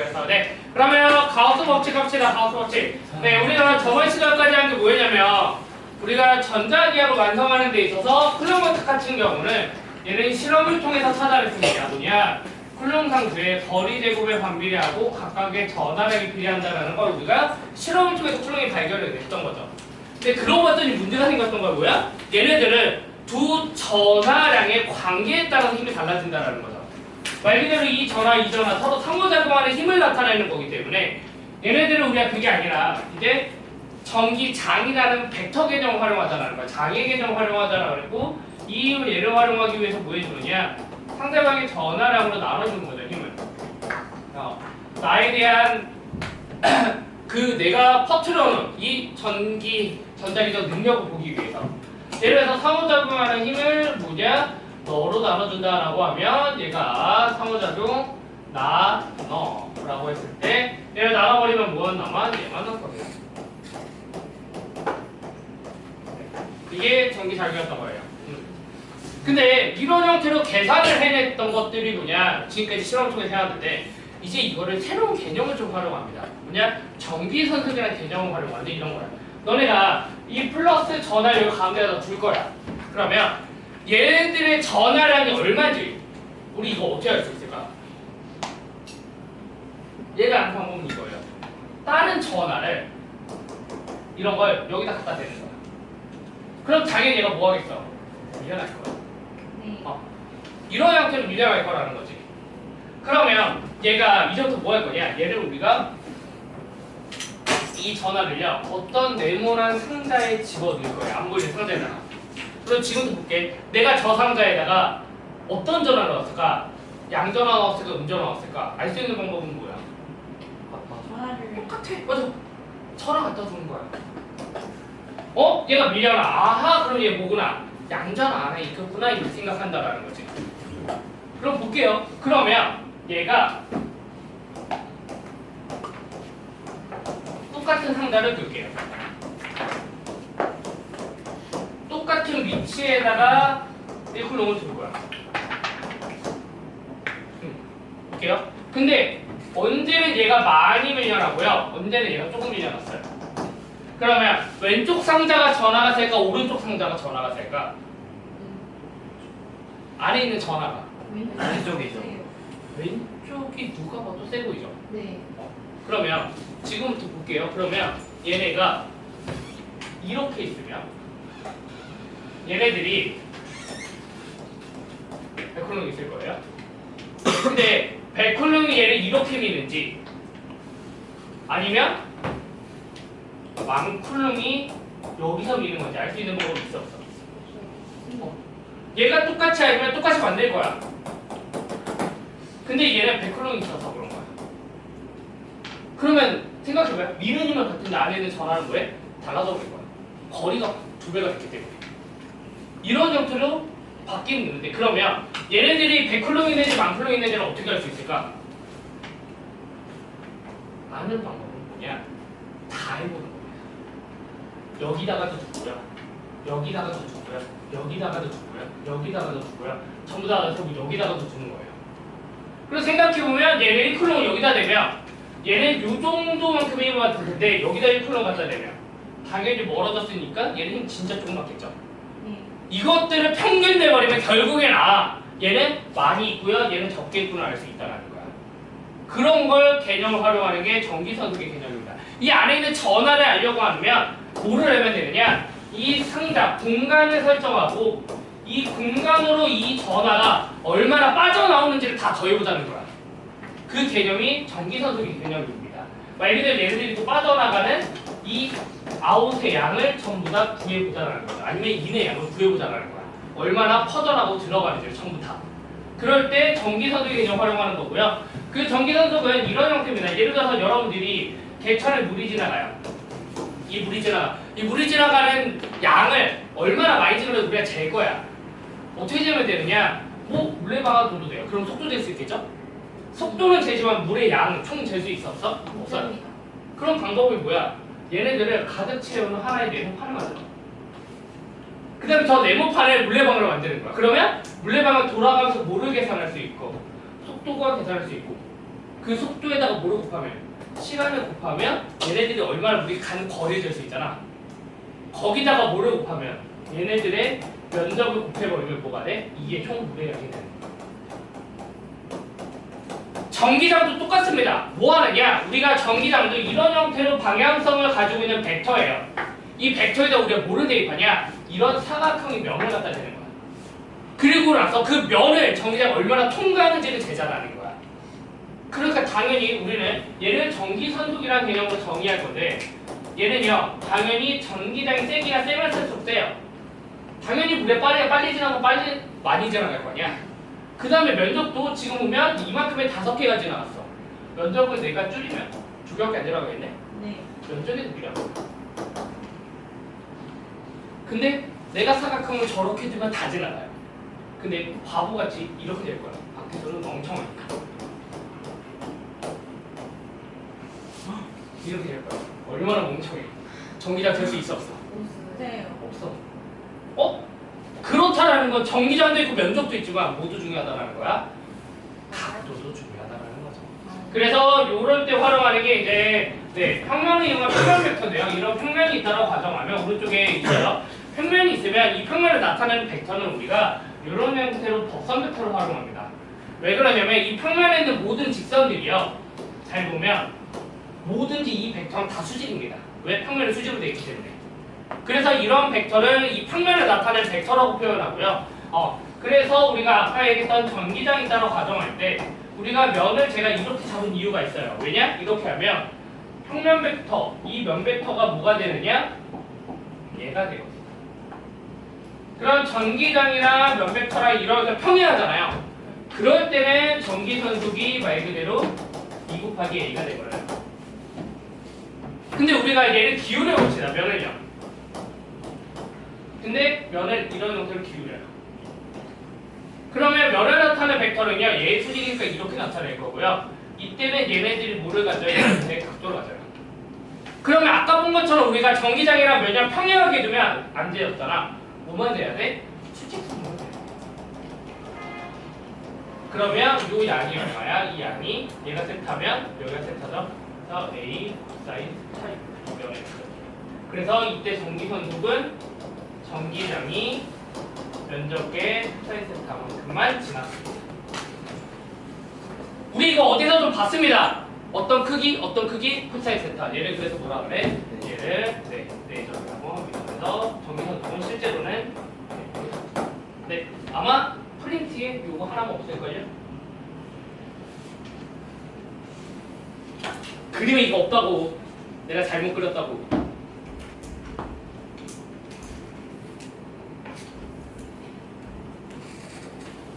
그랬어. 네. 그러면 가우스 법칙 합시다. 가우스 법칙. 네, 우리가 저번 시간까지 한 게 뭐였냐면 우리가 전자기하로 완성하는 데 있어서 쿨롱 법칙 같은 경우는 얘는 실험을 통해서 찾아냈습니다. 뭐냐? 쿨롱 상수의 거리 제곱에 반비례하고 각각의 전하량이 비례한다는 걸 우리가 실험을 통해서 쿨롱이 발견을 했던 거죠. 근데 그러고 봤더니 문제가 생겼던 건 뭐야? 얘네들은 두 전하량의 관계에 따라서 힘이 달라진다는 거죠. 말 그대로 이 전하, 이 전하 서로 상호작용하는 힘을 나타내는 거기 때문에 얘네들은 우리가 그게 아니라 이제 전기장이라는 벡터 개념을 활용하자는 거야. 장의 개념을 활용하자라고 그랬고 이 힘을 얘를 활용하기 위해서 뭐 해주느냐? 상대방의 전하량으로 나눠주는 거죠, 힘을. 나에 대한 그 내가 퍼트려놓은 이 전자기적 능력을 보기 위해서. 예를 들어서 상호작용하는 힘을 뭐냐? 너로 나눠준다라고 하면 얘가 상호작용 나눠라고 했을 때 얘를 나눠버리면 무엇 남아? 얘만 남거든요. 이게 전기작용이었던 거예요. 근데 이런 형태로 계산을 해냈던 것들이 뭐냐? 지금까지 실험을 통해서 해왔는데 이제 이거를 새로운 개념을 좀 활용합니다. 뭐냐? 전기선택이라는 개념을 활용하는데 이런 거야. 너네가 이 플러스 전하를 여기 가운데다 둘 거야. 그러면 얘네들의 전하량이 얼마인지 우리 이거 어떻게 알 수 있을까? 얘가 아는 방법은 이거예요. 다른 전하를 이런 걸 여기다 갖다 대는 거야. 그럼 당연히 얘가 뭐 하겠어? 밀려날 거야. 이런 형태로 밀려날 거라는 거지. 그러면 얘가 이제부터 뭐 할 거냐? 얘를 우리가 이 전하를요 어떤 네모난 상자에 집어넣을 거예요. 안 보이는 상자에다가. 그럼 지금부터 볼게. 내가 저 상자에다가 어떤 전화를 넣었을까? 양전화 넣었을까? 음전화 넣었을까? 알 수 있는 방법은 뭐야? 똑같아. 맞아. 전화 갖다 주는 거야. 얘가 밀려나. 아하, 그럼 얘 뭐구나? 양전화 안에 있겠구나 이렇게 생각한다라는 거지. 그럼 볼게요. 그러면 얘가 똑같은 상자를 둘게요. 똑같은 위치에다가 1쿨롱을 둘 거야. 볼게요. 근데 언제는 얘가 많이 밀려나고요. 언제는 얘가 조금 밀려났어요. 그러면 왼쪽 상자가 전하가 셀까? 오른쪽 상자가 전하가 셀까? 안에 있는 전하가 왼쪽이죠. 왼쪽이 누가 봐도 세 보이죠? 네. 그러면 지금부터 볼게요. 그러면 얘네가 이렇게 있으면 얘네들이 100쿨롱 있을 거예요. 근데 100쿨롱이 얘를 이렇게 미는지 아니면 10,000쿨롱이 여기서 미는 건지 알 수 있는 방법이 있어 없어? 얘가 똑같이 아니면 똑같이 만들 거야. 근데 얘는 100쿨롱이 있어서 그런 거야. 그러면 생각해봐요. 미는 힘은 같은데 안에 있는 전하는 뭐해? 달라져 버릴 거야. 거리가 2배가 됐기 때문에. 이런 형태로 바뀌는데 그러면 얘네들이 100쿨롱 있는지 10,000쿨롱 있는지는 어떻게 알 수 있을까? 아는 방법은 뭐냐? 다 해보는 거야. 여기다가도 두고요. 여기다가도 두고요. 여기다가도 두고요. 여기다가도 두고요. 전부 다 넣어서 여기다가도 두는 거예요. 그래서 생각해보면 얘네 1쿨롱을 여기다 대면 얘는 요 정도만큼의 힘을 받을 텐데 여기다 1쿨롱 갖다 대면 당연히 멀어졌으니까 얘는 힘 진짜 조금 받겠죠. 이것들을 평균 내버리면 결국엔 얘는 많이 있고요. 얘는 적게 있구나 알 수 있다는 거야. 그런 걸 개념을 활용하는 게 전기선택의 개념입니다. 이 안에 있는 전하를 알려고 하면 뭐를 하면 되느냐? 이 상자, 공간을 설정하고 이 공간으로 이 전하가 얼마나 빠져나오는지를 다 더해보자는 거야. 그 개념이 전기선택의 개념입니다. 말 그대로 얘네들이 또 빠져나가는 이 아웃의 양을 전부 다 구해보자는 거야. 아니면 인의 양을 구해보자는 거야. 얼마나 퍼져나고 들어가는지를 전부 다. 그럴 때 전기선택의 개념을 활용하는 거고요. 그 전기선택은 이런 형태입니다. 예를 들어서 여러분들이 개천에 물이 지나가요. 이 물이 지나가는 양을 얼마나 많이 지나가도 우리가 잴 거야. 어떻게 재면 되느냐? 물레방아 둬도 돼요. 그럼 속도 잴 수 있겠죠? 속도는 재지만 물의 양 총 잴 수 있어 없어? 없어요. 그런 방법이 뭐야? 얘네들을 가득 채우는 하나의 네모판을 만들어. 그 다음에 저 네모판을 물레방아로 만드는 거야. 그러면 물레방아 돌아가면서 뭐를 계산할 수 있고 속도가 계산할 수 있고 그 속도에다가 뭐를 곱하면 시간을 곱하면 얘네들이 얼마나 우리 간 거리를 잴 수 있잖아. 거기다가 뭐를 곱하면 얘네들의 면적을 곱해버리면 뭐가 돼? 이게 총 무게량이 되는 거야. 전기장도 똑같습니다. 뭐 하느냐? 우리가 전기장도 이런 형태로 방향성을 가지고 있는 벡터예요. 이 벡터에다 우리가 뭐를 대입하냐? 이런 사각형의 면을 갖다 대는 거야. 그리고 나서 그 면을 전기장이 얼마나 통과하는지를 계산하는 거야. 그러니까 당연히 우리는 얘를 전기선속이라는 개념으로 정의할 건데 얘는요 당연히 전기장이 세기가 세면 쓸수록 세요. 당연히 물에 빨리 지나고 빨리 많이 지나갈 거 아니야. 그 다음에 면적도 지금 보면 이만큼에 5개가 지나갔어. 면적을 내가 줄이면 2개밖에 안 지나가겠네? 네. 면적이 느려. 근데 내가 사각형을 저렇게 두면 다 지나가요. 근데 바보같이 이렇게 될 거야. 밖에서는 멍청하니까. 이렇게 될 거야. 얼마나 멍청해. 전기장 될 수 있어 없어? 없어요. 없어. 어? 그렇다라는 건 전기장도 있고 면적도 있지만 모두 중요하다는 거야. 각도도 중요하다는 거죠. 그래서 이럴 때 활용하는 게 이제 평면을 이용한 평면 벡터인데요. 이런 평면이 있다고 가정하면 오른쪽에 있어요. 평면이 있으면 이 평면을 나타내는 벡터는 우리가 이런 형태로 법선 벡터를 활용합니다. 왜 그러냐면 이 평면에 있는 모든 직선들이요. 잘 보면 뭐든지 이 벡터는 다 수직입니다. 왜? 평면이 수직으로 되어 있기 때문에. 그래서 이런 벡터를 이 평면을 나타내는 벡터라고 표현하고요. 그래서 우리가 아까 얘기했던 전기장이 있다고 가정할 때 우리가 면을 제가 이렇게 잡은 이유가 있어요. 왜냐? 이렇게 하면 평면 벡터, 이 면 벡터가 뭐가 되느냐? 얘가 되거든요. 그럼 전기장이랑 면 벡터랑 이런 평행하잖아요. 그럴 때는 전기선속이 말 그대로 2 곱하기 A가 되거든요. 근데 우리가 얘를 기울여 봅시다. 면을요. 근데 면을 이런 형태로 기울여요. 그러면 면을 나타내는 벡터는요. 얘 수직이니까 이렇게 나타낼 거고요. 이때는 얘네들이 뭐를 가져요? 얘네들의 각도를 가져요. 그러면 아까 본 것처럼 우리가 전기장이랑 면이랑 평행하게 두면 안 되었잖아. 뭐만 돼야 돼? 수직선만 돼요. 그러면 이 양이 얼마야? 이 양이 얘가 세타면 여기가 세타죠? 그래서 A 사인 타입 면에 그래서 이때 전기선속은 전기장이 면적의 사인 세타만큼만 지났습니다. 우리 이거 어디서 좀 봤습니다. 어떤 크기? 코사인 세타. 얘를 그래서 뭐라 그래? 얘를 레이저라고 합니다. 그래서 전기선속은 실제로는 아마 프린트에 요거 하나만 없을걸요? 그림에 이거 없다고. 내가 잘못 그렸다고.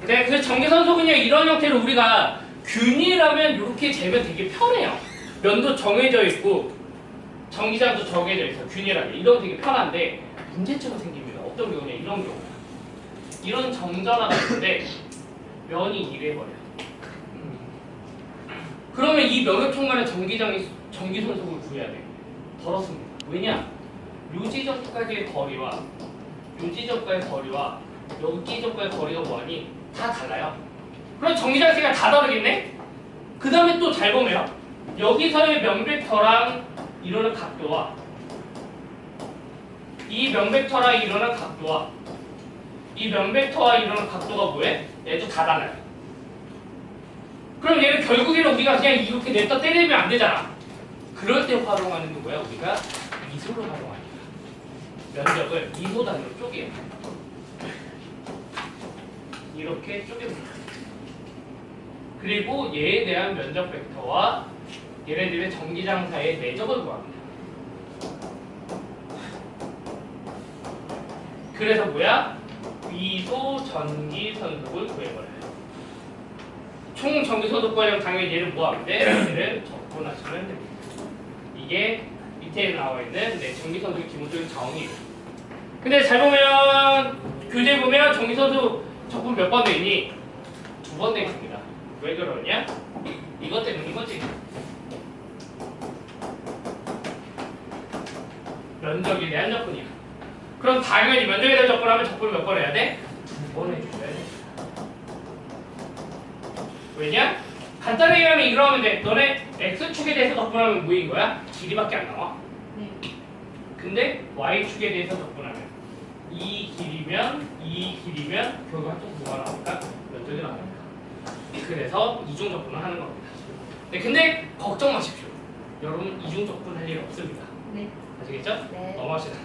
네, 그래서 전기선속은요 이런 형태로 우리가 균일하면 이렇게 재면 되게 편해요. 면도 정해져 있고 전기장도 정해져 있어. 균일하게 이러면 되게 편한데 문제점이 생깁니다. 어떤 경우냐 이런 경우. 이런 정전화가 있는데 면이 이래버려요. 그러면 이 면을 통과하는 전기선속을 구해야 돼. 덜었습니다. 왜냐? 요 지점까지의 거리와 요 지점까지의 거리와 여기 지점까지의 거리가 뭐하니? 다 달라요. 그럼 전기장 세기가 다 다르겠네? 그 다음에 또 잘 보면 여기서의 면 벡터랑 이루는 각도와 이 면 벡터랑 이루는 각도와 이 면 벡터와 이루는 각도가 뭐해? 얘도 다 달라요. 그럼 얘는 결국에는 우리가 그냥 이렇게 냅다 때리면 안 되잖아. 그럴 때 활용하는 게 뭐야? 우리가 미소를 활용하는 거야. 면적을 미소 단위로 쪼개요. 이렇게 쪼개봅니다. 그리고 얘에 대한 면적 벡터와 얘네들의 전기장 사이의 내적을 구합니다. 그래서 뭐야? 미소 전기선속을 구해버려요. 총 전기선속 구하려면 당연히 얘를 뭐 하면 돼? 얘를 적분하시면 됩니다. 이게 밑에 나와 있는 전기선속의 기본적인 정의예요. 근데 잘 보면 교재 보면 전기선속 적분 몇 번 되니? 2번 돼 있습니다. 왜 그러냐? 이것 때문에 이거지. 면적에 대한 적분이야. 그럼 당연히 면적에 대한 적분하면 적분을 몇 번 해야 돼? 2번 해주셔야 돼. 왜냐? 간단하게 하면 이러면 돼. 너네 x축에 대해서 접근하면 뭐인 거야? 길이밖에 안 나와. 네. 근데 y축에 대해서 접근하면 이 길이면 결국 한쪽 뭐가 나올까? 면적이 나옵니다. 그래서 이중 접근을 하는 겁니다. 네, 근데 걱정 마십시오. 여러분 이중 접근할 일 없습니다. 네. 아시겠죠? 네. 넘어갑시다.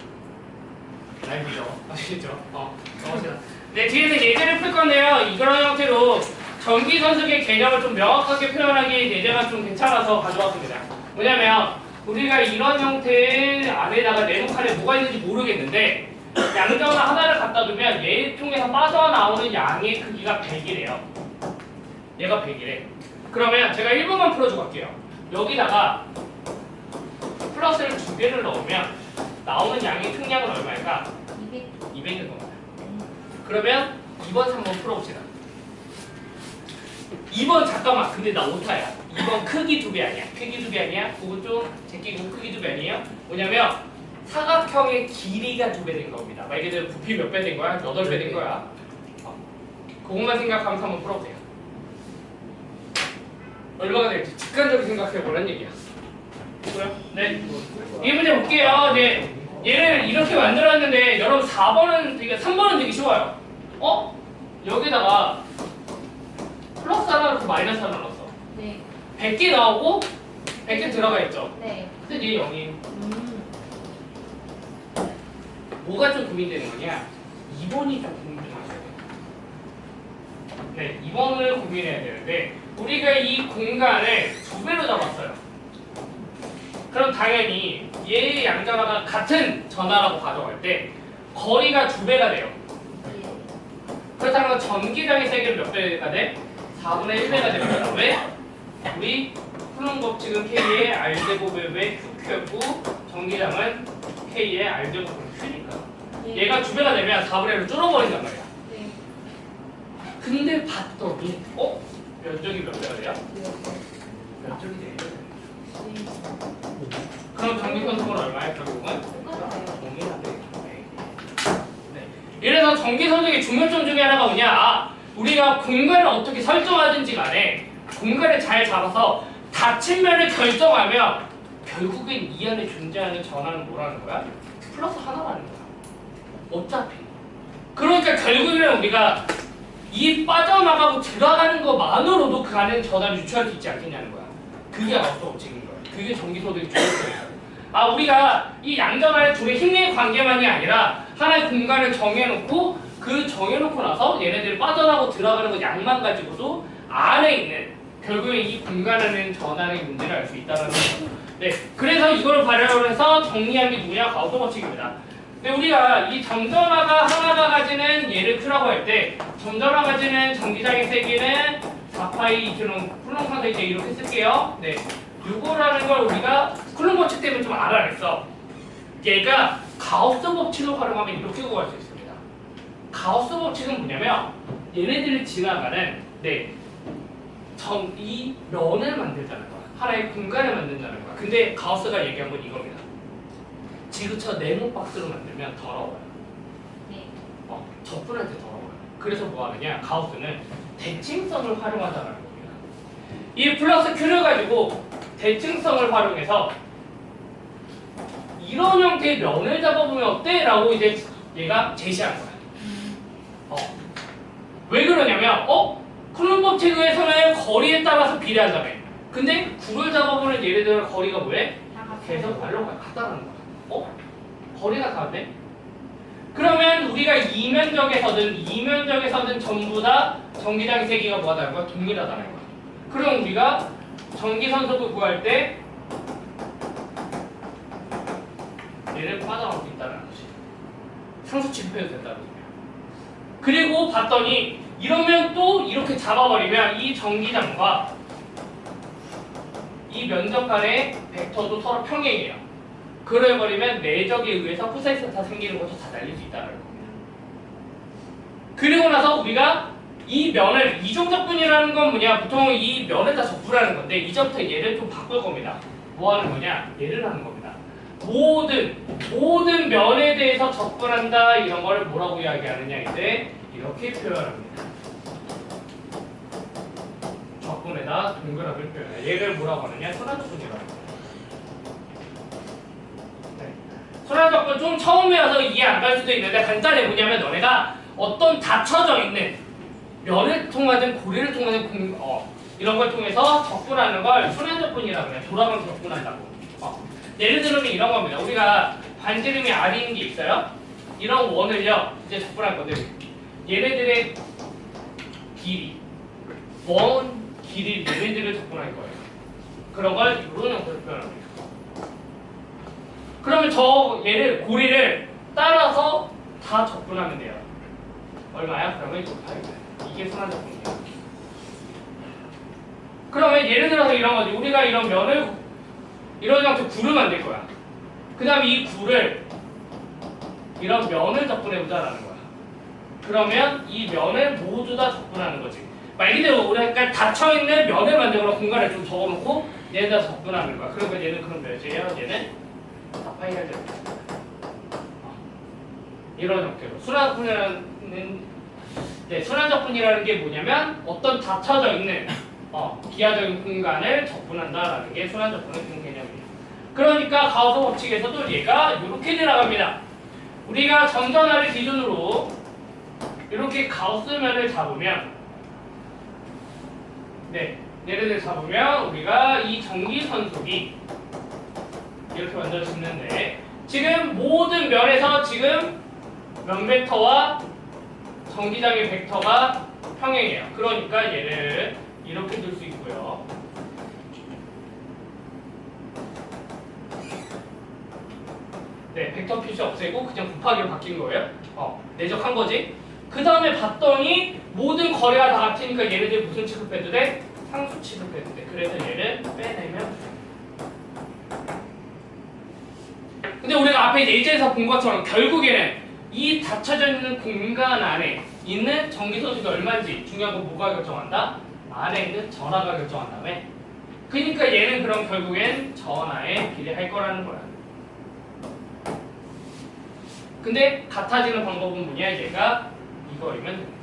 날 믿어. 아시겠죠? 넘어갑시다. 네, 뒤에서 예제를 풀 건데요. 이런 형태로 전기선속의 개념을 좀 명확하게 표현하기 예제가 좀 괜찮아서 가져왔습니다. 뭐냐면 우리가 이런 형태의 안에다가 네모 칸에 뭐가 있는지 모르겠는데 양전을 하나를 갖다 두면 얘 통해서 빠져나오는 양의 크기가 100이래요. 얘가 100이래. 그러면 제가 1번만 풀어주고 갈게요. 여기다가 플러스를 2개를 넣으면 나오는 양의 총량은 얼마일까? 200일 겁니다. 그러면 2번, 3번 풀어봅시다. 2번 잠깐만. 근데 나 오타야. 2번 크기 2배 아니야. 크기 2배 아니야? 그거 좀 제끼고 크기 2배 아니에요? 뭐냐면 사각형의 길이가 2배 된 겁니다. 말 그대로 부피 몇 배 된 거야? 8배 된 거야. 그것만 생각하면서 한번 풀어보세요. 얼마가 될지 직관적으로 생각해보라는 얘기야. 뭐야? 네. 이 문제 볼게요. 네. 얘를 이렇게 만들었는데 여러분 3번은 되게 쉬워요. 여기다가 플러스 하나 넣고 마이너스 하나 넣었어. 네. 100개 나오고 100개 들어가 있죠. 네. 근데 얘 0이 뭐가 좀 고민되는 거냐? 2번이 좀 고민되는 거예요. 네, 2번을 고민해야 되는데 우리가 이 공간을 2배로 잡았어요. 그럼 당연히 얘의 양전하가 같은 전하라고 가져갈 때 거리가 2배가 돼요. 그렇다면 전기장의 세기는 몇 배가 돼? 4분의 1배가 됩니다. 왜? 우리 쿨럼 법칙은 K의 R제곱의 QQ였고 전기장은 K의 R제곱의 Q니까 얘가 2배가 되면 4분의 1로 줄어버린단 말이야. 네. 근데 봤더니 면적이 몇 배가 돼요? 면적이 4배가 돼요. 그럼 전기선속은 얼마야? 결국은? 동일하게. 네. 이래서 전기선속의 중요점 중에 하나가 뭐냐? 우리가 공간을 어떻게 설정하든지 간에 공간을 잘 잡아서 닫힌 면을 결정하면 결국엔 이 안에 존재하는 전하는 뭐라는 거야? 플러스 하나라는 거야. 어차피. 그러니까 결국에는 우리가 이 빠져나가고 들어가는 것만으로도 그 안에 전하를 유추할 수 있지 않겠냐는 거야. 그게 아웃도 법칙인 거야. 그게 전기소득의 중요점이야. 우리가 이 양전하의 둘의 힘의 관계만이 아니라 하나의 공간을 정해놓고 그 정해놓고 나서 얘네들이 빠져나가고 들어가는 것 양만 가지고도 안에 있는 결국에 이 공간 안에 전하의 문제를 알 수 있다는 거죠. 네, 그래서 이걸 발현을 해서 정리한 게 누구냐? 가우스 법칙입니다. 근데 우리가 이 점전하가 하나가 가지는 얘를 Q라고 할 때 점전하 가지는 전기장의 세기는 4파이 2k는 쿨럼 상태 이제 이렇게 쓸게요. 네, 요거라는 걸 우리가 쿨럼 법칙 때문에 좀 알아냈어. 얘가 가우스 법칙을 활용하면 이렇게 구할 수 있습니다. 가우스 법칙은 뭐냐면 얘네들이 지나가는 이 면을 만들자는 거야. 하나의 공간을 만든다는 거야. 근데 가우스가 얘기한 건 이겁니다. 지그쳐 네모 박스로 만들면 더러워요. 네. 접근할 때 더러워요. 그래서 뭐 하느냐? 가우스는 대칭성을 활용하자는 겁니다. 이 플러스 Q를 가지고 대칭성을 활용해서 이런 형태의 면을 잡아보면 어때? 라고 이제 얘가 제시한 거야. 왜 그러냐면 쿨럼 법칙에서는 거리에 따라서 비례한다며. 근데 구를 잡아보는 얘네들의 거리가 뭐해? 계속 발로가 같다라는 거야. 거리가 다른데? 그러면 우리가 이면적에서든 전부 다 전기장의 세기가 뭐가 다른 거야? 동일하다는 거야. 그럼 우리가 전기선속을 구할 때 얘를 빠져나올 수 있다는 것이 상수 집표해도 된다는 거야. 그리고 봤더니 이러면 또 이렇게 잡아버리면 이 전기장과 이 면적 간의 벡터도 서로 평행이에요. 그래버리면 내적에 의해서 코사인스타 생기는 것도 다 날릴 수 있다는 겁니다. 그리고 나서 우리가 이 면을 이중적분이라는 건 뭐냐? 보통 이 면에다 적분하는 건데 이제부터 얘를 좀 바꿀 겁니다. 뭐 하는 거냐? 얘를 하는 겁니다. 모든 면에 대해서 적분한다 이런 걸 뭐라고 이야기하느냐? 이제 이렇게 표현합니다. 적분해. 접근에다 동그라미를 표현해. 얘를 뭐라고 하느냐? 순환접근이라고 하는 거야. 네. 순환접근 좀 처음에 와서 이해 안 갈 수도 있는데 간단해. 뭐냐면 너네가 어떤 닫혀져 있는 면을 통하든 고리를 통하든 이런 걸 통해서 접근하는 걸 순환접근이라고 해요. 돌아가면서 접근한다고. 예를 들면 이런 겁니다. 우리가 반지름이 R인 게 있어요. 이런 원을요 이제 접근할 건데 얘네들의 길이 원 길이 얘네들을 접근할 거예요. 그런 걸 이런 형태로 표현합니다. 그러면 저 얘를 고리를 따라서 다 접근하면 돼요. 얼마야? 그러면 이게 순환접근이에요. 그러면 예를 들어서 이런 거지. 우리가 이런 면을 이런 형태로 굴을 만들 거야. 그 다음에 이 굴을 이런 면을 접근해보자라는 거야. 그러면 이 면을 모두 다 접근하는 거지. 말 그대로 우리가 닫혀있는 면을 만들거나 공간을 좀 적어놓고 얘네다 접근하는 거야. 그러면 얘는 그럼 몇이에요? 얘는 4파이가 되는 이런 형태로. 순환접근이라는 게 뭐냐면 어떤 닫혀져 있는 기하적인 공간을 접근한다라는 게 순환접근의 그런 개념이에요. 그러니까 가우스 법칙에서도 얘가 이렇게 들어갑니다. 우리가 점전화를 기준으로 이렇게 가우스면을 잡으면 얘를 잡으면 우리가 이 전기선속이 이렇게 만들어지는데 지금 모든 면에서 지금 면 벡터와 전기장의 벡터가 평행해요. 그러니까 얘를 이렇게 둘 수 있고요. 벡터 표시 없애고 그냥 곱하기로 바뀐 거예요. 내적한 거지. 그 다음에 봤더니 모든 거리가 다 같으니까 얘네들 무슨 취급해도 돼? 상수 취급해도 돼. 그래서 얘를 빼내면 돼. 근데 우리가 앞에 예제에서 본 것처럼 결국에는 이 닫혀져 있는 공간 안에 있는 전기선속이 얼마인지 중요한 건 뭐가 결정한다? 안에 있는 전하가 결정한다며. 그러니까 얘는 그럼 결국엔 전하에 비례할 거라는 거야. 근데 같아지는 방법은 뭐냐? 얘가 이거이면 됩니다.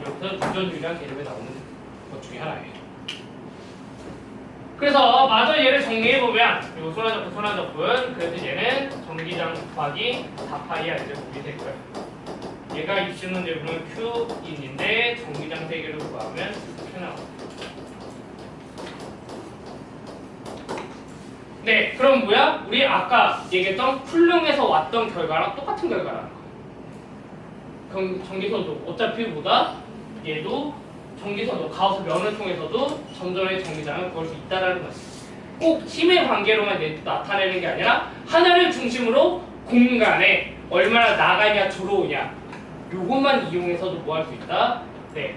여기서 부전주의란 개념에 나오는 것 중에 하나예요. 그래서 마저 얘를 정리해보면 그리고 순환접근 그래서 얘는 전기장 곱하기 4파이야 이제 보게 되고요. 얘가 입시 문제 보면 Q인인데 전기장 3개를 구하면 이렇게 나옵니다. 그럼 뭐야? 우리 아까 얘기했던 풀릉에서 왔던 결과랑 똑같은 결과라는 거예요. 전기선도 어차피 보다 얘도 전기선도 가우스 면을 통해서도 점전의 전기장을 구할 수 있다는 거지. 꼭 힘의 관계로만 나타내는 게 아니라 하나를 중심으로 공간에 얼마나 나가냐 들어오냐 요것만 이용해서도 뭐 할 수 있다?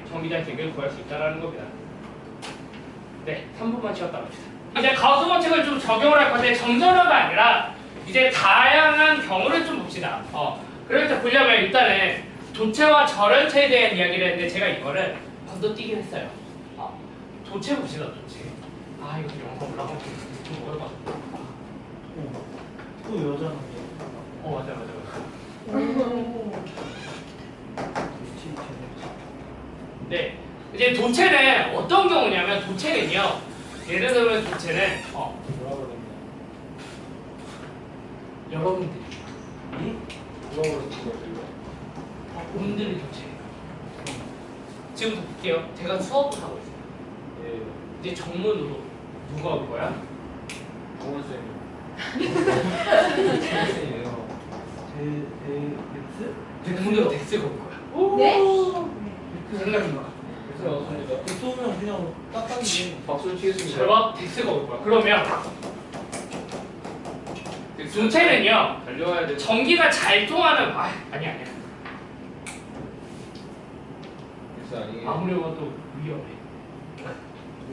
전기장 세계를 구할 수 있다는 겁니다. 3분만 쉬었다 합시다. 이제 가우스 법칙을 좀 적용을 할 건데 점전화가 아니라 이제 다양한 경우를 좀 봅시다. 그래서 보려면 일단은 도체와 절연체에 대한 이야기를 했는데 제가 이거를 건너뛰긴 했어요. 도체 봅시다. 도체. 이거 영어가 올라가면 좀 어려울 것 같아. 또 여자는 맞아. 이제 도체는 어떤 경우냐면 도체는요. 예를 들면 도체는 뭐라 그랬나? 여러분들이 뭐라 그랬나? 본인들이 도체예요. 지금부터 볼게요. 제가 수업을 하고 있어요. 이제 정문으로 누가 올 거야? 정원쌤이요. 정문으로 덱스가 올 거야. 네? 생각해봐. 덱스가 왔습니다. 쏘면 그냥 딱 박수를 치겠습니다. 결과 덱스가 올 거야. 그러면 도체는요. 달려와야 돼. 전기가 잘 통하는 아니야. 덱스 아니에요. 아무리 봐도 위험해.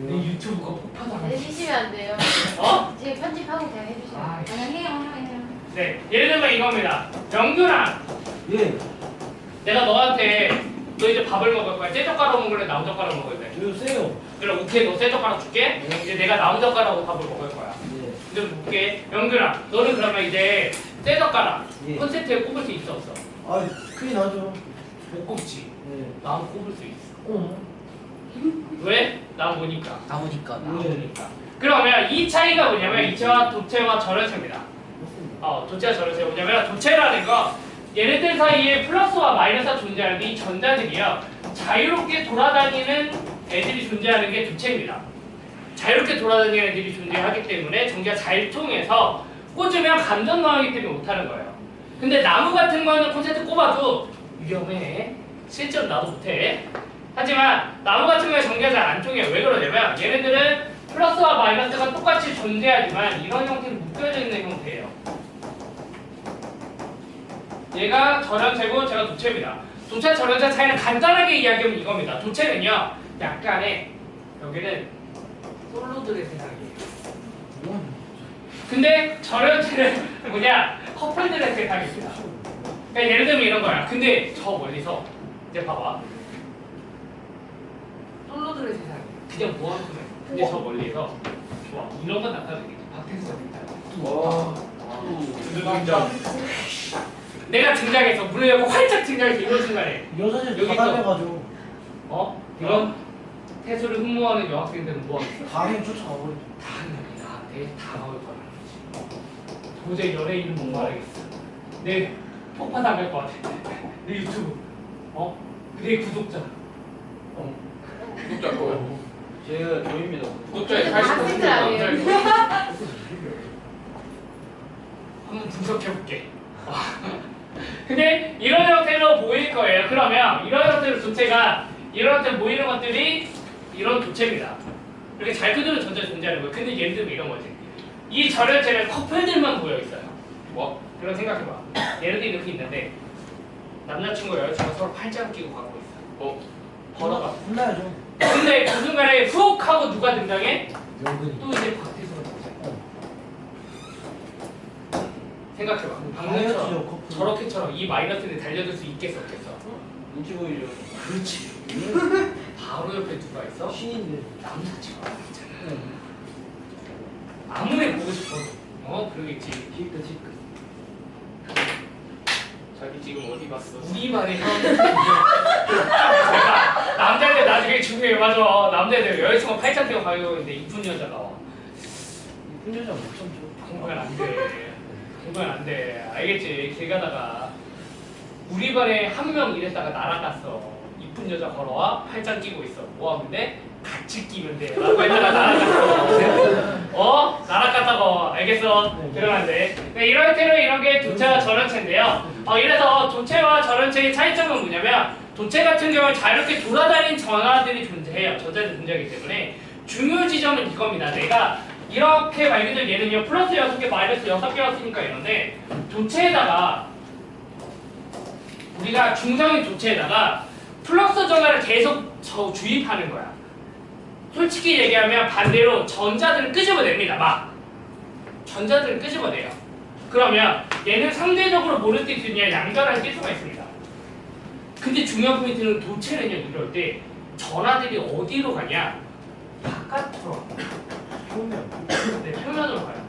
내 유튜브가 폭파당할 수 있어. 해주시면 안 돼요. 지금 편집하고 그냥 해주시면. 그냥 해요. 예를 들면 이겁니다. 영균아, 예. 내가 너한테 너 이제 밥을 먹을 거야. 쇠젓가락 먹을래? 나무젓가락 먹을래? 이거 세요. 그래, 오케이. 너 쇠젓가락 줄게. 이제 내가 나무젓가락으로 밥을 먹을 거야. 예. 이제 볼게. 영균아, 너는 그러면 이제 쇠젓가락 예. 콘센트에 꼽을 수 있어 없어? 큰일 나죠. 못 꼽지. 예. 나는 꼽을 수 있어. 왜? 나 보니까. 나오니까 보니까. 그러면 이 차이가 뭐냐면 이체와 도체와 절연체입니다. 도체와 절연체 뭐냐면 도체라는 거 얘네들 사이에 플러스와 마이너스가 존재하는 이 전자들이요 자유롭게 돌아다니는 애들이 존재하는 게 도체입니다. 자유롭게 돌아다니는 애들이 존재하기 때문에 전기가 잘 통해서 꽂으면 감전 나오기 때문에 못하는 거예요. 근데 나무 같은 거는 콘센트 꼽아도 위험해. 실제로 나도 못해. 하지만 나무 같은 거에 전기가 잘 안 통해요. 왜 그러냐면 얘네들은 플러스와 마이너스가 똑같이 존재하지만 이런 형태로 묶여져 있는 형태예요. 얘가 절연체고 제가 도체입니다. 도체 절연체 차이는 간단하게 이야기하면 이겁니다. 도체는요 약간의 여기는 솔로들의 세상이에요. 근데 절연체는 뭐냐 커플들의 세상입니다. 그러니까 예를 들면 이런 거야. 근데 저 멀리서 이제 봐봐. 솔로들의 세상이에요. 그냥 무한소네. 근데 저 멀리서 좋아. 이런 건 나타나겠지. 박태수가 등장. 내가 등장해서 문을 열고 활짝 등장해서 이런 순간에 여자들 여기 다 있어. 달려가지고 이런 태수를 흠모하는 여학생들은 뭐 하겠어? 다음에 쫓아가버리죠. 다 한다니 나한테 다 나올 거라는 거지. 도저히 연예인은 못 말하겠어. 내 폭파 당할 것 같아. 내 유튜브 내 구독자 구독자 거요. 제가 저입니다. 구독자의 학생들 아니에요? 한번 분석해볼게. 근데 이런 형태로 보일 거예요. 그러면 이런 형태로 도체가 이런 형태로 보이는 것들이 이런 도체입니다. 이렇게 잘 그대로 전자 존재하는 거예요. 근데 예를 들면 이런 거지. 이 절연체는 커플들만 모여 있어요. 뭐? 그런 생각해봐. 예를 들어 이렇게 있는데 남자친구와 여자친구가 서로 팔짱 끼고 가고 있어. 걸어가. 혼나야죠. 근데 그 순간에 훅 하고 누가 등장해? 연근이. 또 이제 박태수가 등장해. 생각해봐. 방금처럼 당연하죠, 커플. 저렇게처럼 이 마이너스를 달려들 수 있겠어 없겠어? 눈치 보이죠. 그렇지. 바로 옆에 누가 있어? 신인데. 남자친구가 있잖아. 아무리 보고 싶어도 그러겠지. 지금. 자기 지금 어디 봤어? 우리만의 형. 내가 남자들 나중에 중요해. 맞아. 남자들 여자친구 팔짱 끼고 가고 있는데 이쁜 여자가 와. 이쁜 여자 못 참죠. 공부는 안 돼. 공부는 안 돼. 알겠지? 길 가다가 우리 반에 한 명 이랬다가 날아갔어. 이쁜 여자 걸어와 팔짱 끼고 있어. 뭐 하면 돼? 같이 끼면 돼. 라고 했다가 날아갔어. 날아갔다고. 알겠어? 그러면 안 돼. 이럴 때는 이런 게 도체와 절연체인데요. 이래서 도체와 절연체의 차이점은 뭐냐면 도체 같은 경우는 자유롭게 돌아다니는 전하들이 존재해요. 전자들이 존재하기 때문에 중요 지점은 이겁니다. 내가 이렇게 말 그대로 얘는요 플러스 6개 마이너스 6개였으니까 이런데 도체에다가 우리가 중성인 도체에다가 플러스 전하를 계속 주입하는 거야. 솔직히 얘기하면 반대로 전자들을 끄집어냅니다. 막 전자들을 끄집어내요. 그러면 얘는 상대적으로 뭐를 뛸 수 있냐? 양전을 뛸 수가 있습니다. 근데 중요한 포인트는 도체는요 이럴 때 전하들이 어디로 가냐? 바깥으로 표면. 네, 표면으로 가요.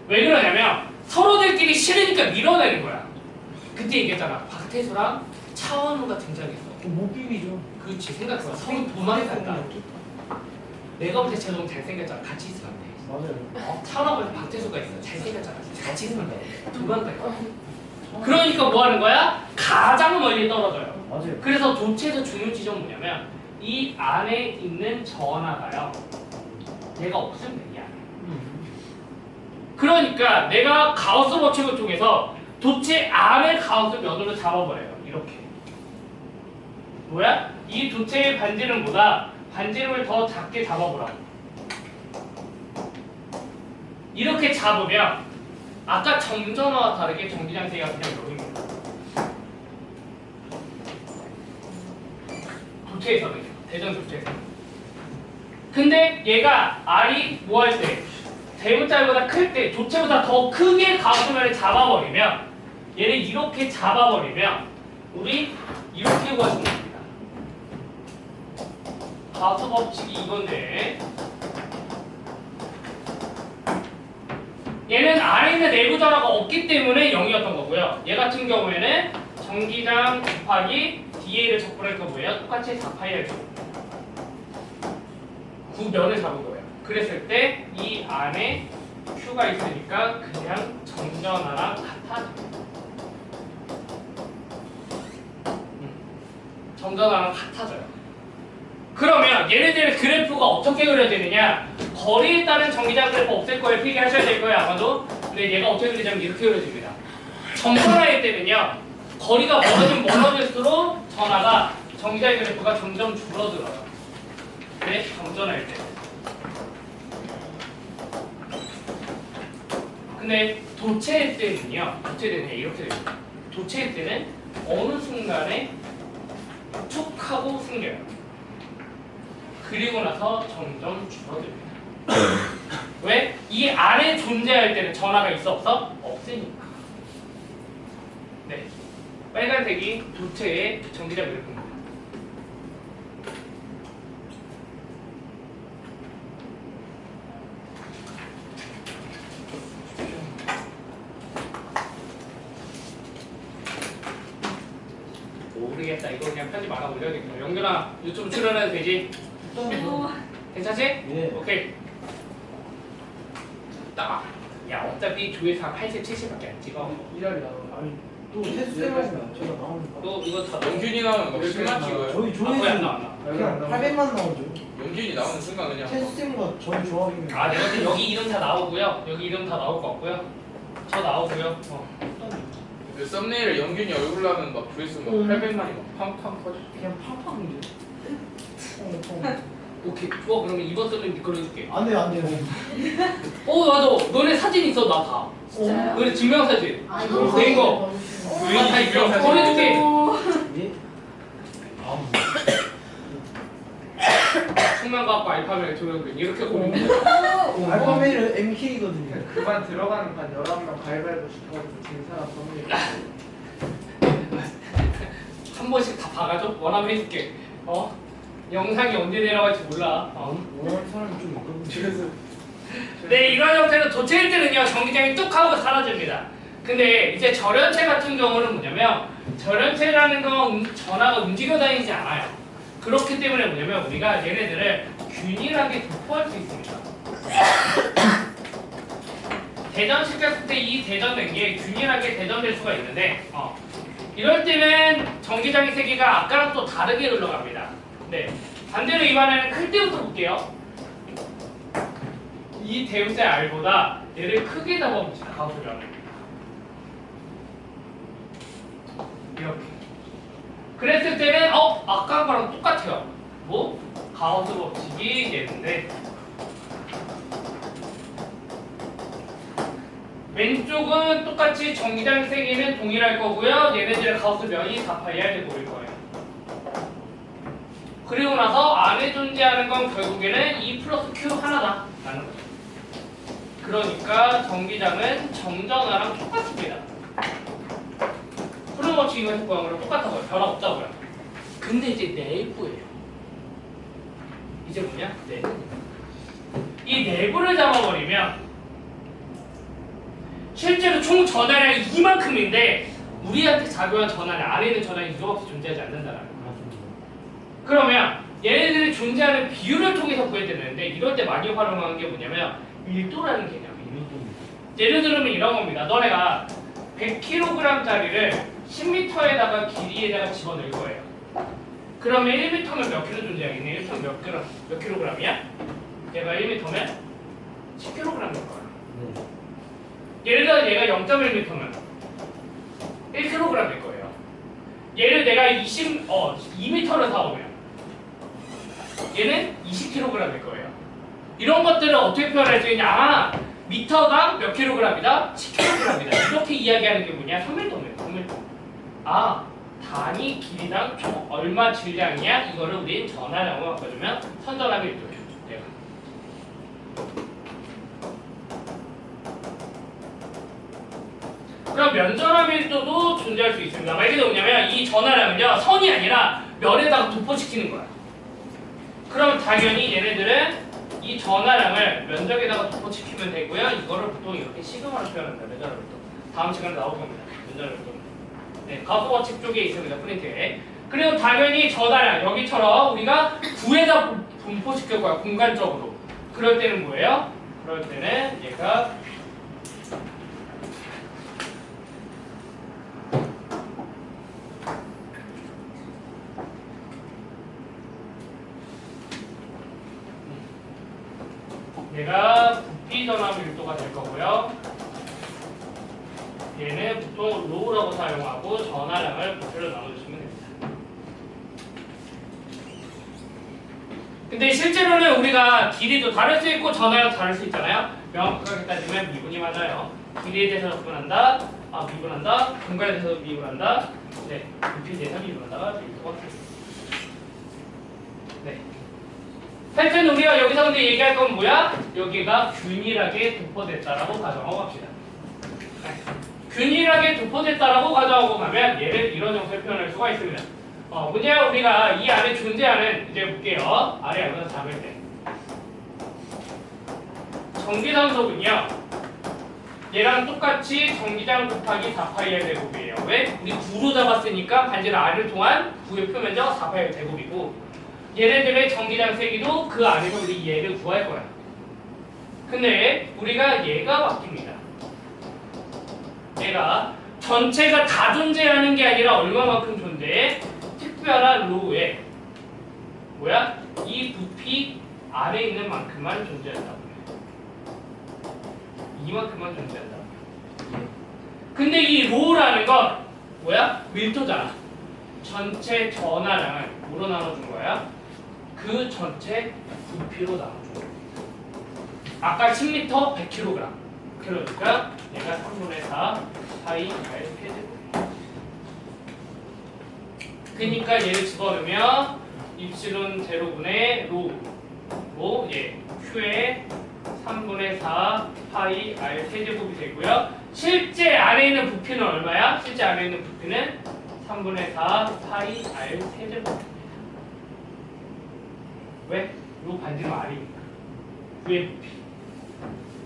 왜 그러냐면 서로들끼리 싫으니까 밀어내는 거야. 그때 얘기했잖아. 박태수랑 차원우가 등장했어. 못 비비죠. 그렇지. 생각해봐. 서로 도망간다. 내가 볼 때 쟤 너무 잘생겼잖아. 같이 있으면 안 돼. 맞아요. 차원우가 박태수가 있어. 잘생겼잖아. 같이 있으면 안 돼. 도망가요. 그러니까 뭐 하는 거야? 가장 멀리 떨어져요. 맞아요. 그래서 도체에서 중요 지점은 뭐냐면 이 안에 있는 전하가요. 얘가 없으면 돼. 이 안에. 그러니까 내가 가우스 법칙을 통해서 도체 안에 가우스 면으로 잡아버려요. 이렇게. 뭐야? 이 도체의 반지름보다 반지름을 더 작게 잡아보라고. 이렇게 잡으면 아까 점전화와 다르게 전기장치가 그냥 여기입니다. 도체에서는요. 대전 도체에서. 근데 얘가 R이 뭐 할 때? 대문자보다 클 때, 도체보다 더 크게 가우스면을 잡아버리면 얘를 이렇게 잡아버리면 우리 이렇게 구하시면 됩니다. 가우스 법칙이 이건데 얘는 안에 있는 내부 전하가 없기 때문에 0이었던 거고요. 얘 같은 경우에는 전기장 곱하기 DA를 적분할 거 뭐예요? 똑같이 4파이 R 구면을 잡은 거예요. 그랬을 때 이 안에 Q가 있으니까 그냥 정전하랑 같아져요. 정전하랑 같아져요. 그러면 얘네들 그래프가 어떻게 그려지느냐? 거리에 따른 전기장 그래프 없앨 거예요. 필기하셔야 될 거예요 아마도. 근데 얘가 어떻게 그리자면 이렇게 그려집니다. 정전할 때는요, 거리가 멀어지면 멀어질수록 전하가 전기장의 그래프가 점점 줄어들어요. 네, 정전할 때. 근데 도체일 때는요, 도체되는 이렇게 됩니다. 도체일 때는 어느 순간에 툭 하고 생겨요. 그리고 나서 점점 줄어듭니다. 왜? 이 안에 존재할 때는 전하가 있어 없어? 없으니까. 네, 빨간색이 도체의 전기장 그래프입니다. 모르겠다. 이거 그냥 편집 안 하고 올려야겠다. 영균아, 유튜브 출연해도 되지? 괜찮지? 예. 오케이. 딱. 야, 어차피 조회수 80, 70밖에 안 찍어. 일할이 나와. 아니 또 테스트 해보면 제가 나오니까. 또 이거 다 영균이 나오면 막 10만 찍어요. 저희 거의 안 조회수 나와, 안 나와. 그냥 800만 나오죠. 영균이 나오는 순간 그냥 테스트가 저희 조합이면. 아, 내가 볼때 여기 이름 다 나오고요. 여기 이름 다 나올 것 같고요. 저 나오고요. 그 썸네일에 영균이 얼굴 나면 막 조회수 막 800만이 막 팡팡 터져. 그냥 팡팡이죠. 오케이. 좋아. 그러면 이번 썰은 걸어줄게. 안 돼요, 안 돼요. 맞아. 너네 사진 있어. 나 다. 진짜요? 너네 증명사진. 아, 이거 된 거. 왜 다 있어. 유명사진? 보내줄게. 예? 충남과학과 알파벳 조영균 이렇게 고르면 돼. 알파메일은 MK거든요. 그만 들어가는 반 11명 가위바위보 시켜가지고 진 사람 섭니다. 한 번씩 다 봐가지고 원하면 해줄게. 영상이 언제 내려갈지 몰라. 원하는 사람이 좀 있거든요. 네, 이런 형태로 도체일 때는요, 전기장이 뚝 하고 사라집니다. 근데 이제 절연체 같은 경우는 뭐냐면, 절연체라는 건 전하가 움직여 다니지 않아요. 그렇기 때문에 뭐냐면, 우리가 얘네들을 균일하게 도포할 수 있습니다. 대전시켰을 때 이 대전된 게 균일하게 대전될 수가 있는데, 이럴 때는 전기장의 세기가 아까랑 또 다르게 흘러갑니다. 네, 반대로 이번에는 클 때부터 볼게요. 이 대우세 R보다 얘를 크게 잡아봅시다. 가우스변을 이렇게. 그랬을 때는 아까 거랑 똑같아요. 뭐? 가우스 법칙이 되는데 왼쪽은 똑같이 전기장 세기는 동일할 거고요. 얘네들의 가우스 면이 4파이R 보일 거예요. 그리고 나서 안에 존재하는 건 결국에는 E 플러스 Q 하나다 라는 거죠. 그러니까 전기장은 정전하랑 똑같습니다. 흐름 법칙 이거 모양으로 똑같아서요. 변화 없다고요. 근데 이제 내부예요. 이제 뭐냐? 내부. 이 내부를 잡아버리면 실제로 총 전하량이 이만큼인데 우리한테 작용한 전하량, 안에 있는 전하량이 이거밖에 존재하지 않는다는 거예요. 그러면 얘네들이 존재하는 비율을 통해서 구해내는데 이럴 때 많이 활용하는 게 뭐냐면 밀도라는 개념이에요. 예를 들면 이런 겁니다. 너네가 100kg짜리를 10m에다가 길이에다가 집어넣을 거예요. 그러면 1m면 몇 킬로 존재하겠니? 1m면 몇 킬로그램이야? 얘가 1m면 10kg일 거야. 예를 들어 얘가 0.1m면 1kg일 거예요. 얘를 내가 2m를 사오면 얘는 20kg일 거예요. 이런 것들을 어떻게 표현할 수 있냐? 미터당 몇 킬로그램이다? 10kg이다. 이렇게 이야기하는 게 뭐냐? 3밀도입니다. 3밀도. 단위 길이당 총 얼마 질량이야? 이거를 우린 전하량으로 바꿔주면 선전화 밀도예요. 내가. 그럼 면전화 밀도도 존재할 수 있습니다. 말 그대로 뭐냐면 이 전하량은요 선이 아니라 면에다가 도포시키는 거야. 그럼 당연히 얘네들은 이 전하량을 면적에다가 도포시키면 되고요. 이거를 보통 이렇게 시그마로 표현합니다. 면전화 밀도. 다음 시간에 나올 겁니다. 면전화 밀도. 네, 가소거측 쪽에 있습니다. 프린트에. 그리고 당연히 저달량 여기처럼 우리가 구에다 분포시킬 거야. 공간적으로. 그럴 때는 뭐예요? 그럴 때는 얘가 얘가 부피 전압 밀도가 될 거고요. 얘는 보통 로우라고 사용하고 전하량을 부피로 나눠주시면 됩니다. 근데 실제로는 우리가 길이도 다를 수 있고 전하량 다를 수 있잖아요. 명확하게 따지면 미분이 맞아요. 길이에 대해서 미분한다. 공간에 대해서 미분한다. 네, 부피에 대해서 미분한다가 밀도가 되겠습니다. 네. 하여튼 우리가 여기서 근데 얘기할 건 뭐야? 여기가 균일하게 도포됐다라고 가정하고 갑시다. 균일하게 도포됐다라고 가정하고 가면 얘를 이런 형태로 표현할 수가 있습니다. 뭐냐 우리가 이 안에 존재하는 이제 볼게요. 아래 알고서 잡을 때 전기단속은요. 얘랑 똑같이 전기장 곱하기 4파이의 제곱이에요. 왜? 우리 9로 잡았으니까 반지름 R을 통한 9의 표면적 4파이의 제곱이고 얘네들의 전기장 세기도 그 안에서 우리 얘를 구할 거야. 근데 우리가 얘가 바뀝니다. 얘가 전체가 다 존재하는 게 아니라 얼마만큼 존재해? 특별한 로우에 뭐야? 이 부피 안에 있는 만큼만 존재한다고 해. 이만큼만 존재한다고 해. 근데 이 로우라는 건 뭐야? 밀도잖아. 전체 전하량을 뭐로 나눠준 거야? 그 전체 부피로 나눠준 겁니다. 아까 10m 100kg. 그러니까 얘가 3분의 4 파이 R 세제곱. 그러니까 얘를 집어넣으면 입실은 제로분의 로우 얘 Q에 3분의 4 파이 R 세제곱이 되고요. 실제 안에 있는 부피는 얼마야? 실제 안에 있는 부피는 3분의 4 파이 R 세제곱입니다. 왜? 요 반지름 R이니까. V의 부피.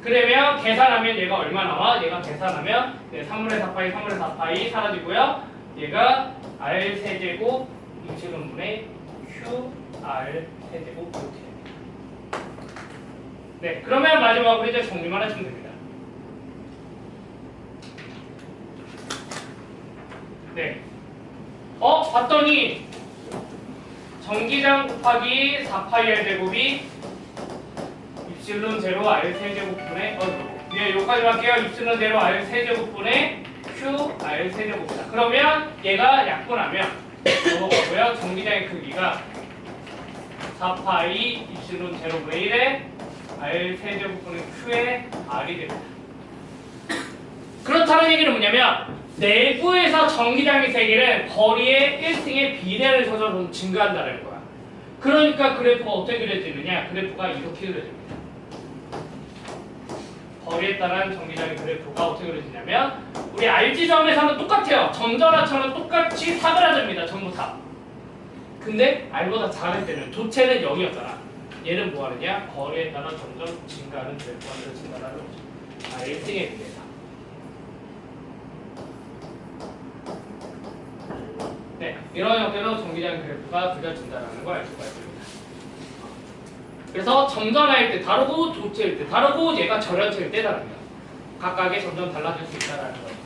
그러면 계산하면 얘가 얼마 나와? 얘가 계산하면 3분의 4파이 3분의 4파이 사라지고요. 얘가 R 세제곱 입실분의 QR 세제곱 이렇게 됩니다. 네, 그러면 마지막으로 이제 정리만 하시면 됩니다. 네. 봤더니 전기장 곱하기 4파이 R 제곱이 입실론 제로 R 세제곱분의 네, 여기까지만 할게요. 입실론 제로 R 세제곱분의 Q R 세제곱이다. 그러면 얘가 약분하면 넘어가고요. 전기장의 크기가 4파이 입실론 제로분의 1에 R 세제곱분의 Q의 R이 됩니다. 그렇다는 얘기는 뭐냐면 내부에서 전기장의 세기는 거리의 1승의 비례를 서서 증가한다는 거야. 그러니까 그래프가 어떻게 그려지느냐? 그래프가 이렇게 그려집니다. 거리에 따른 전기장의 그래프가 어떻게 그려지냐면 우리 RG점에서는 똑같아요. 점전화처럼 똑같이 사그라집니다. 전부 다. 근데 R보다 작을 때는 도체는 0이었잖아. 얘는 뭐 하느냐? 거리에 따라 점점 증가하는 그래프가 그려진다는 거죠. R 1승에 비해서. 네, 이런 형태로 전기장 그래프가 그려진다는 걸 알 수가 있습니다. 그래서 점전화일 때 다르고 도체일 때 다르고 얘가 절연체일 때 다릅니다. 각각의 점점 달라질 수 있다는 거예요.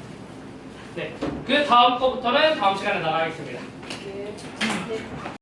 네, 그 다음 거부터는 다음 시간에 나가겠습니다. 네.